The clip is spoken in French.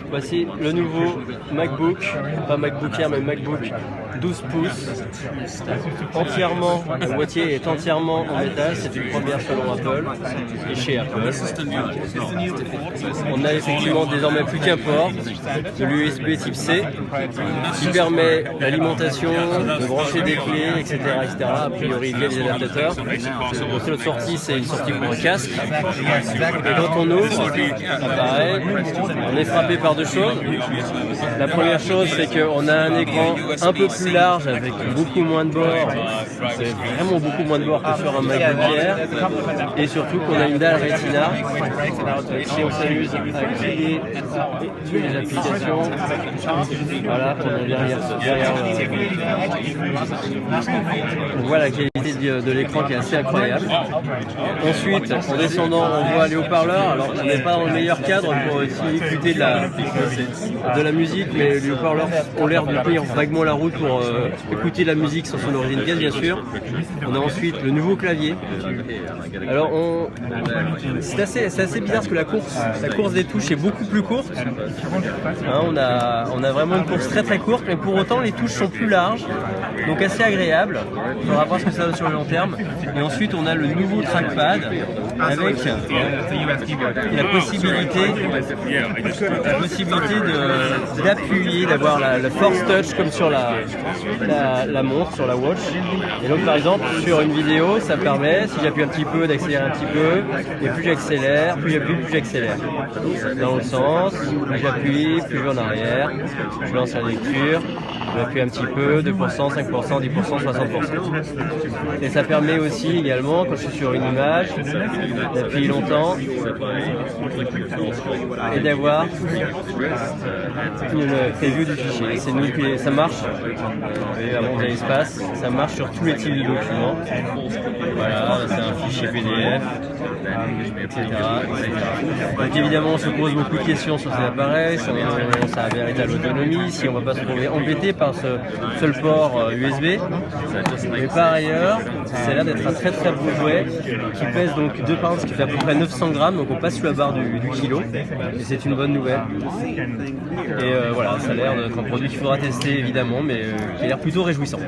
Voici le nouveau MacBook, pas MacBook Air mais MacBook 12 pouces, entièrement, le boîtier est entièrement en métal, c'est une première selon Apple et chez Apple. On a effectivement désormais plus qu'un port, de l'USB type C, qui permet l'alimentation, de brancher des clés, etc. A priori il y a des adaptateurs. Donc l'autre sortie c'est une sortie pour un casque. Et quand on ouvre, pareil, on est frappé par deux choses. La première chose c'est qu'on a un écran un peu plus large avec beaucoup moins de bords. C'est vraiment beaucoup moins de bords que sur un MacBook Air. Et surtout qu'on a une dalle Retina. Si on s'amuse à créer les applications, voilà, on a derrière on voit la qualité de l'écran qui est assez incroyable. Ensuite, en descendant, on voit les haut-parleurs. Alors, on n'est pas dans le meilleur cadre pour écouter de la musique, mais les haut-parleurs ont l'air de tenir vaguement la route pour écouter la musique sans sonorité de caisse, bien sûr. On a ensuite le nouveau clavier. Alors, c'est assez bizarre parce que la course des touches est beaucoup plus courte. Hein, on a vraiment une course très très courte, mais pour autant les touches sont plus larges, donc assez agréable. On va voir ce que ça donne sur le long terme. Et ensuite on a le nouveau trackpad avec la possibilité d'appuyer, d'avoir la force touch comme sur la montre, sur la watch. Et donc par exemple sur une vidéo ça permet, si j'appuie un petit peu, d'accélérer un petit peu, et plus j'accélère, plus j'appuie, plus j'accélère. Dans l'autre sens, plus j'appuie, plus je vais en arrière, je lance la lecture, j'appuie un petit peu, 2%, 5%, 10%, 60%. Et ça permet aussi également, quand je suis sur une image, d'appuyer longtemps et d'avoir une preview du fichier. Ça marche, avant vous avez l'espace, ça marche sur tous les types de documents. Voilà, c'est un fichier PDF, etc. Donc évidemment on se pose beaucoup de questions sur ces appareils, si ça a véritable autonomie, si on ne va pas se trouver embêté par ce seul port USB. Mais par ailleurs, ça a l'air d'être un très très beau jouet qui pèse donc 2 pounds, ce qui fait à peu près 900 grammes, donc on passe sous la barre du kilo, et c'est une bonne nouvelle. Et voilà, ça a l'air d'être un produit qu'il faudra tester évidemment, mais qui a l'air plutôt réjouissant.